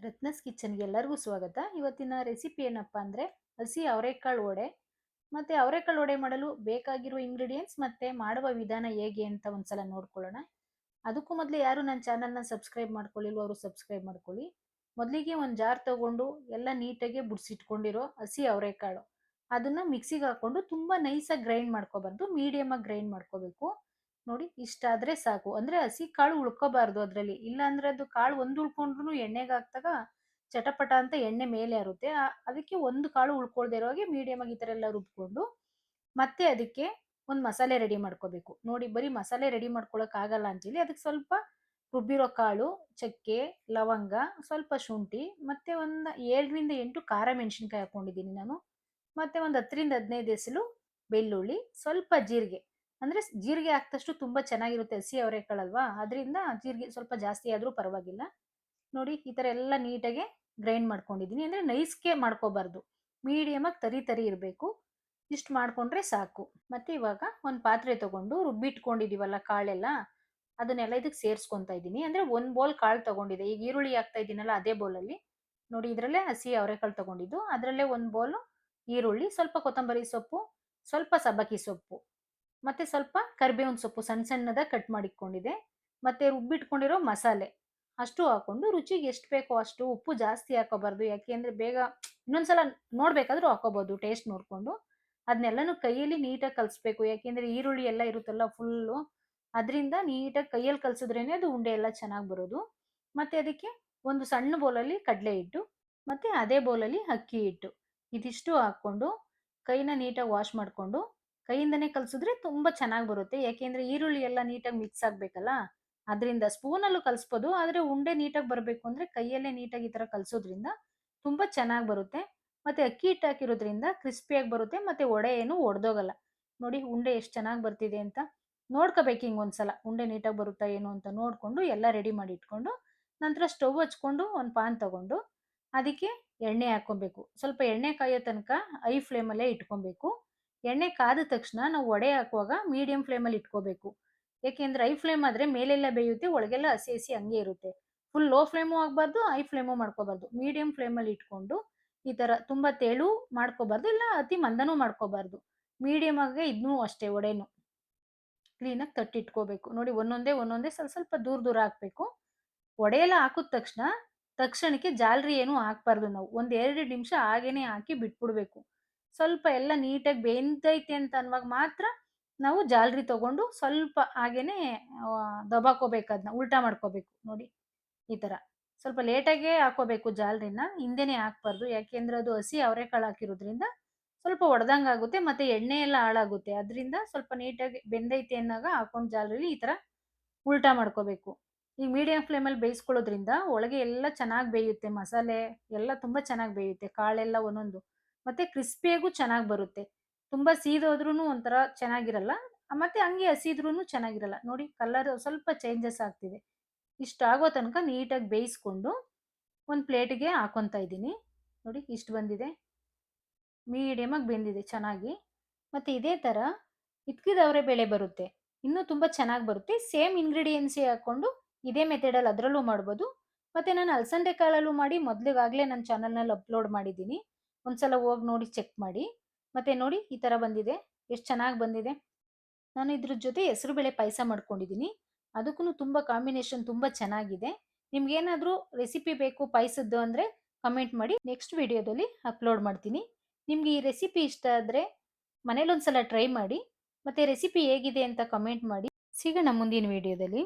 ರತ್ನಸ್ ಕಿಚನ್ಗೆ ಎಲ್ಲರಿಗೂ ಸ್ವಾಗತ. ಇವತ್ತಿನ ರೆಸಿಪಿ ಏನಪ್ಪಾ ಅಂದ್ರೆ ಹಸಿ ಅವರೆಕಾಳು ವಡೆ. ಮತ್ತೆ ಅವರೆಕಾಳು ವಡೆ ಮಾಡಲು ಬೇಕಾಗಿರುವ ಇಂಗ್ರೀಡಿಯೆಂಟ್ಸ್ ಮತ್ತೆ ಮಾಡುವ ವಿಧಾನ ಹೇಗೆ ಅಂತ ಒಂದ್ಸಲ ನೋಡ್ಕೊಳ್ಳೋಣ. ಅದಕ್ಕೂ ಮೊದಲು ಯಾರು ನನ್ನ ಚಾನಲ್ನ ಸಬ್ಸ್ಕ್ರೈಬ್ ಮಾಡ್ಕೊಳ್ಳಿಲ್ವೋ ಅವರು ಸಬ್ಸ್ಕ್ರೈಬ್ ಮಾಡ್ಕೊಳ್ಳಿ. ಮೊದಲಿಗೆ ಒಂದು ಜಾರ್ ತಗೊಂಡು ಎಲ್ಲ ನೀಟಾಗಿ ಬುಡ್ಸಿಟ್ಕೊಂಡಿರೋ ಹಸಿ ಅವರೆಕಾಳು ಅದನ್ನ ಮಿಕ್ಸಿಗೆ ಹಾಕೊಂಡು ತುಂಬಾ ನೈಸಾಗಿ ಗ್ರೈಂಡ್ ಮಾಡ್ಕೋಬಾರ್ದು, ಮೀಡಿಯಮ್ ಆಗಿ ಗ್ರೈಂಡ್ ಮಾಡ್ಕೋಬೇಕು. ನೋಡಿ ಇಷ್ಟಾದ್ರೆ ಸಾಕು. ಅಂದ್ರೆ ಹಸಿ ಕಾಳು ಉಳ್ಕೋಬಾರ್ದು ಅದ್ರಲ್ಲಿ, ಇಲ್ಲ ಅಂದ್ರೆ ಅದು ಕಾಳು ಒಂದು ಉಳ್ಕೊಂಡ್ರು ಎಣ್ಣೆಗೆ ಹಾಕ್ದಾಗ ಚಟಪಟ ಅಂತ ಎಣ್ಣೆ ಮೇಲೆ ಇರುತ್ತೆ. ಅದಕ್ಕೆ ಒಂದು ಕಾಳು ಉಳ್ಕೊಳ್ದೇ ಇರೋ ಹಾಗೆ ಮೀಡಿಯಮ್ ಆಗಿ ಈ ತರ ಎಲ್ಲ ರುಬ್ಕೊಂಡು ಮತ್ತೆ ಅದಕ್ಕೆ ಒಂದು ಮಸಾಲೆ ರೆಡಿ ಮಾಡ್ಕೋಬೇಕು. ನೋಡಿ ಬರೀ ಮಸಾಲೆ ರೆಡಿ ಮಾಡ್ಕೊಳಕ್ ಆಗಲ್ಲ ಅಂತೇಳಿ ಅದಕ್ಕೆ ಸ್ವಲ್ಪ ರುಬ್ಬಿರೋ ಕಾಳು, ಚಕ್ಕೆ, ಲವಂಗ, ಸ್ವಲ್ಪ ಶುಂಠಿ, ಮತ್ತೆ ಒಂದು 7 ರಿಂದ 8 ಖಾರ ಮೆಣಸಿನ್ಕಾಯಿ ಹಾಕೊಂಡಿದ್ದೀನಿ ನಾನು. ಮತ್ತೆ ಒಂದು 10 ರಿಂದ 15 ಎಸಳು ಬೆಳ್ಳುಳ್ಳಿ, ಸ್ವಲ್ಪ ಜೀರಿಗೆ. ಅಂದ್ರೆ ಜೀರಿಗೆ ಹಾಕ್ದಷ್ಟು ತುಂಬಾ ಚೆನ್ನಾಗಿರುತ್ತೆ, ಹಸಿ ಅವರೆಕಾಳಲ್ವಾ ಅದರಿಂದ ಜೀರಿಗೆ ಸ್ವಲ್ಪ ಜಾಸ್ತಿ ಆದ್ರೂ ಪರವಾಗಿಲ್ಲ. ನೋಡಿ ಈ ತರ ಎಲ್ಲ ನೀಟಾಗಿ ಗ್ರೈಂಡ್ ಮಾಡ್ಕೊಂಡಿದೀನಿ. ಅಂದ್ರೆ ನೈಸ್ಗೆ ಮಾಡ್ಕೋಬಾರ್ದು, ಮೀಡಿಯಮ್ ಆಗಿ ತರಿ ತರಿ ಇರಬೇಕು. ಇಷ್ಟು ಮಾಡ್ಕೊಂಡ್ರೆ ಸಾಕು. ಮತ್ತೆ ಇವಾಗ ಒಂದು ಪಾತ್ರೆ ತಗೊಂಡು ರುಬ್ಬಿಟ್ಕೊಂಡಿದೀವಲ್ಲ ಕಾಳೆಲ್ಲ, ಅದನ್ನೆಲ್ಲ ಇದಕ್ಕೆ ಸೇರ್ಸ್ಕೊಂತಾ ಇದ್ದೀನಿ. ಅಂದ್ರೆ ಒಂದ್ ಬೌಲ್ ಕಾಳು ತಗೊಂಡಿದೆ. ಈಗ ಈರುಳ್ಳಿ ಹಾಕ್ತಾ ಇದ್ದೀನಲ್ಲ ಅದೇ ಬೌಲಲ್ಲಿ ನೋಡಿ, ಇದ್ರಲ್ಲೇ ಹಸಿ ಅವರೆಕಾಳು ತಗೊಂಡಿದ್ದು, ಅದರಲ್ಲೇ ಒಂದು ಬೌಲು ಈರುಳ್ಳಿ, ಸ್ವಲ್ಪ ಕೊತ್ತಂಬರಿ ಸೊಪ್ಪು, ಸ್ವಲ್ಪ ಸಬ್ಬಕ್ಕಿ ಸೊಪ್ಪು, ಮತ್ತೆ ಸ್ವಲ್ಪ ಕರಿಬೇವಿನ ಸೊಪ್ಪು ಸಣ್ಣ ಸಣ್ಣದಾಗಿ ಕಟ್ ಮಾಡಿಟ್ಕೊಂಡಿದೆ. ಮತ್ತೆ ರುಬ್ಬಿಟ್ಕೊಂಡಿರೋ ಮಸಾಲೆ ಅಷ್ಟು ಹಾಕೊಂಡು ರುಚಿಗೆ ಎಷ್ಟು ಬೇಕೋ ಅಷ್ಟು, ಉಪ್ಪು ಜಾಸ್ತಿ ಹಾಕೋಬಾರ್ದು ಯಾಕೆಂದ್ರೆ ಬೇಗ ಇನ್ನೊಂದ್ಸಲ ನೋಡ್ಬೇಕಾದ್ರೂ ಹಾಕೋಬಹುದು ಟೇಸ್ಟ್ ನೋಡ್ಕೊಂಡು. ಅದನ್ನೆಲ್ಲನೂ ಕೈಯಲ್ಲಿ ನೀಟಾಗಿ ಕಲಿಸ್ಬೇಕು, ಯಾಕೆಂದ್ರೆ ಈರುಳ್ಳಿ ಎಲ್ಲ ಇರುತ್ತಲ್ಲ ಫುಲ್ಲು, ಅದರಿಂದ ನೀಟಾಗಿ ಕೈಯಲ್ಲಿ ಕಲ್ಸಿದ್ರೇನೆ ಅದು ಉಂಡೆ ಎಲ್ಲ ಚೆನ್ನಾಗಿ ಬರೋದು. ಮತ್ತೆ ಅದಕ್ಕೆ ಒಂದು ಸಣ್ಣ ಬೌಲಲ್ಲಿ ಕಡಲೆ ಹಿಟ್ಟು, ಮತ್ತೆ ಅದೇ ಬೌಲಲ್ಲಿ ಅಕ್ಕಿ ಹಿಟ್ಟು, ಇದಿಷ್ಟು ಹಾಕೊಂಡು ಕೈನ ನೀಟಾಗಿ ವಾಶ್ ಮಾಡ್ಕೊಂಡು ಕೈಯಿಂದನೇ ಕಲ್ಸಿದ್ರೆ ತುಂಬಾ ಚೆನ್ನಾಗಿ ಬರುತ್ತೆ. ಯಾಕೆಂದ್ರೆ ಈರುಳ್ಳಿ ಎಲ್ಲ ನೀಟಾಗಿ ಮಿಕ್ಸ್ ಆಗ್ಬೇಕಲ್ಲ, ಅದರಿಂದ ಸ್ಪೂನಲ್ಲೂ ಕಲ್ಸ್ಬೋದು, ಆದ್ರೆ ಉಂಡೆ ನೀಟಾಗಿ ಬರಬೇಕು ಅಂದ್ರೆ ಕೈಯಲ್ಲೇ ನೀಟಾಗಿ ಈ ತರ ಕಲ್ಸೋದ್ರಿಂದ ತುಂಬಾ ಚೆನ್ನಾಗಿ ಬರುತ್ತೆ. ಮತ್ತೆ ಅಕ್ಕಿ ಹಿಟ್ಟು ಹಾಕಿರೋದ್ರಿಂದ ಕ್ರಿಸ್ಪಿಯಾಗಿ ಬರುತ್ತೆ, ಮತ್ತೆ ವಡೆ ಏನು ಒಡೆದೋಗಲ್ಲ. ನೋಡಿ ಉಂಡೆ ಎಷ್ಟು ಚೆನ್ನಾಗಿ ಬರ್ತಿದೆ ಅಂತ. ನೋಡ್ಕೋಬೇಕು ಹಿಂಗ್ ಒಂದ್ಸಲ ಉಂಡೆ ನೀಟಾಗಿ ಬರುತ್ತಾ ಏನು ಅಂತ ನೋಡ್ಕೊಂಡು ಎಲ್ಲ ರೆಡಿ ಮಾಡಿ ಇಟ್ಕೊಂಡು, ನಂತರ ಸ್ಟವ್ ಹಚ್ಕೊಂಡು ಒಂದು ಪಾನ್ ತಗೊಂಡು ಅದಕ್ಕೆ ಎಣ್ಣೆ ಹಾಕೊಬೇಕು. ಸ್ವಲ್ಪ ಎಣ್ಣೆ ಕಾಯೋ ತನಕ ಐ ಫ್ಲೇಮಲ್ಲೇ ಇಟ್ಕೊಬೇಕು. ಎಣ್ಣೆ ಕಾದ ತಕ್ಷಣ ನಾವು ವಡೆ ಹಾಕುವಾಗ ಮೀಡಿಯಂ ಫ್ಲೇಮಲ್ಲಿ ಇಟ್ಕೋಬೇಕು. ಯಾಕೆಂದ್ರೆ ಐ ಫ್ಲೇಮ್ ಆದ್ರೆ ಮೇಲೆಲ್ಲ ಬೇಯುತ್ತೆ, ಒಳಗೆಲ್ಲ ಹಸಿ ಹಸಿ ಹಂಗೆ ಇರುತ್ತೆ. ಫುಲ್ ಲೋ ಫ್ಲೇಮು ಆಗ್ಬಾರ್ದು, ಹೈ ಫ್ಲೇಮು ಮಾಡ್ಕೋಬಾರ್ದು, ಮೀಡಿಯಂ ಫ್ಲೇಮಲ್ಲಿ ಇಟ್ಕೊಂಡು ಈ ತರ ತುಂಬಾ ತೆಳು ಮಾಡ್ಕೋಬಾರ್ದು, ಇಲ್ಲ ಅತಿ ಮಂದನೂ ಮಾಡ್ಕೋಬಾರ್ದು. ಮೀಡಿಯಂ ಆಗಿ ಇದನ್ನೂ ಅಷ್ಟೇ ವಡೆನು ಕ್ಲೀನಾಗಿ ತಟ್ಟಿಟ್ಕೋಬೇಕು. ನೋಡಿ ಒಂದೊಂದೇ ಒಂದೊಂದೇ ಸ್ವಲ್ಪ ಸ್ವಲ್ಪ ದೂರ ದೂರ ಹಾಕ್ಬೇಕು. ವಡೆ ಎಲ್ಲ ಹಾಕಿದ ತಕ್ಷಣ ತಕ್ಷಣಕ್ಕೆ ಜಾಲರಿ ಏನು ಹಾಕ್ಬಾರ್ದು ನಾವು. ಒಂದ್ 2 ನಿಮಿಷ ಹಾಗೇನೆ ಹಾಕಿ ಬಿಟ್ಬಿಡ್ಬೇಕು. ಸ್ವಲ್ಪ ಎಲ್ಲ ನೀಟಾಗಿ ಬೆಂದೈತೆ ಅಂತ ಅನ್ನುವಾಗ ಮಾತ್ರ ನಾವು ಜಾಲರಿ ತಗೊಂಡು ಸ್ವಲ್ಪ ಹಾಗೇನೆ ದಬಾಕೋಬೇಕು, ಅದನ್ನ ಉಲ್ಟಾ ಮಾಡ್ಕೋಬೇಕು. ನೋಡಿ ಈ ತರ ಸ್ವಲ್ಪ ಲೇಟಾಗೆ ಹಾಕೋಬೇಕು ಜಾಲರಿನ, ಹಿಂದೆನೆ ಹಾಕ್ಬಾರ್ದು. ಯಾಕೆಂದ್ರೆ ಅದು ಹಸಿ ಅವರೆಕಾಳು ಹಾಕಿರೋದ್ರಿಂದ ಸ್ವಲ್ಪ ಒಡೆದಂಗ್ ಆಗುತ್ತೆ, ಮತ್ತೆ ಎಣ್ಣೆ ಎಲ್ಲ ಹಾಳಾಗುತ್ತೆ. ಅದರಿಂದ ಸ್ವಲ್ಪ ನೀಟಾಗಿ ಬೆಂದೈತೆ ಅನ್ನೋವಾಗ ಹಾಕೊಂಡು ಜಾಲರಿಲಿ ಈ ತರ ಉಲ್ಟಾ ಮಾಡ್ಕೋಬೇಕು. ಈ ಮೀಡಿಯಂ ಫ್ಲೇಮಲ್ಲಿ ಬೇಯಿಸ್ಕೊಳ್ಳೋದ್ರಿಂದ ಒಳಗೆ ಎಲ್ಲ ಚೆನ್ನಾಗಿ ಬೇಯುತ್ತೆ, ಮಸಾಲೆ ಎಲ್ಲ ತುಂಬಾ ಚೆನ್ನಾಗಿ ಬೇಯುತ್ತೆ, ಕಾಳೆಲ್ಲ ಒಂದೊಂದು ಮತ್ತೆ ಕ್ರಿಸ್ಪಿಯಾಗೂ ಚೆನ್ನಾಗಿ ಬರುತ್ತೆ. ತುಂಬಾ ಸೀದೋದ್ರೂನು ಒಂಥರ ಚೆನ್ನಾಗಿರಲ್ಲ, ಮತ್ತೆ ಹಂಗೆ ಹಸಿದ್ರೂನು ಚೆನ್ನಾಗಿರಲ್ಲ. ನೋಡಿ ಕಲರ್ ಸ್ವಲ್ಪ ಚೇಂಜಸ್ ಆಗ್ತಿದೆ. ಇಷ್ಟ ಆಗೋ ತನಕ ನೀಟಾಗಿ ಬೇಯಿಸ್ಕೊಂಡು ಒಂದು ಪ್ಲೇಟಿಗೆ ಹಾಕೊಂತ ಇದ್ದೀನಿ. ನೋಡಿ ಇಷ್ಟು ಬಂದಿದೆ, ಮೀಡಿಯಮ್ ಆಗಿ ಬೆಂದಿದೆ ಚೆನ್ನಾಗಿ. ಮತ್ತೆ ಇದೇ ತರ ಇಟ್ಕಿದವರೆ ಬೇಳೆ ಬರುತ್ತೆ, ಇನ್ನೂ ತುಂಬಾ ಚೆನ್ನಾಗಿ ಬರುತ್ತೆ. ಸೇಮ್ ಇಂಗ್ರೀಡಿಯೆಂಟ್ಸ್ ಹಾಕೊಂಡು ಇದೇ ಮೆಥಡಲ್ಲಿ ಅದರಲ್ಲೂ ಮಾಡ್ಬೋದು. ಮತ್ತೆ ನಾನು ಅಲಸಂದೆ ಕಾಳಲ್ಲೂ ಮಾಡಿ ಮೊದಲಿಗಾಗಲೇ ನನ್ನ ಚಾನಲ್ನಲ್ಲಿ ಅಪ್ಲೋಡ್ ಮಾಡಿದ್ದೀನಿ, ಒಂದ್ಸಲ ಹೋಗಿ ನೋಡಿ ಚೆಕ್ ಮಾಡಿ. ಮತ್ತೆ ನೋಡಿ ಈ ತರ ಬಂದಿದೆ, ಎಷ್ಟು ಚೆನ್ನಾಗಿ ಬಂದಿದೆ. ನಾನು ಇದ್ರ ಜೊತೆ ಹೆಸರುಬೇಳೆ ಪಾಯಸ ಮಾಡ್ಕೊಂಡಿದ್ದೀನಿ, ಅದಕ್ಕೂ ತುಂಬಾ ಕಾಂಬಿನೇಷನ್ ತುಂಬಾ ಚೆನ್ನಾಗಿದೆ. ನಿಮ್ಗೇನಾದ್ರೂ ರೆಸಿಪಿ ಬೇಕು ಪಾಯಸದ್ದು ಅಂದ್ರೆ ಕಮೆಂಟ್ ಮಾಡಿ, ನೆಕ್ಸ್ಟ್ ವಿಡಿಯೋದಲ್ಲಿ ಅಪ್ಲೋಡ್ ಮಾಡ್ತೀನಿ. ನಿಮ್ಗೆ ಈ ರೆಸಿಪಿ ಇಷ್ಟ ಆದ್ರೆ ಮನೇಲೊಂದ್ಸಲ ಟ್ರೈ ಮಾಡಿ, ಮತ್ತೆ ರೆಸಿಪಿ ಹೇಗಿದೆ ಅಂತ ಕಮೆಂಟ್ ಮಾಡಿ. ಸಿಗೋಣ ಮುಂದಿನ ವಿಡಿಯೋದಲ್ಲಿ.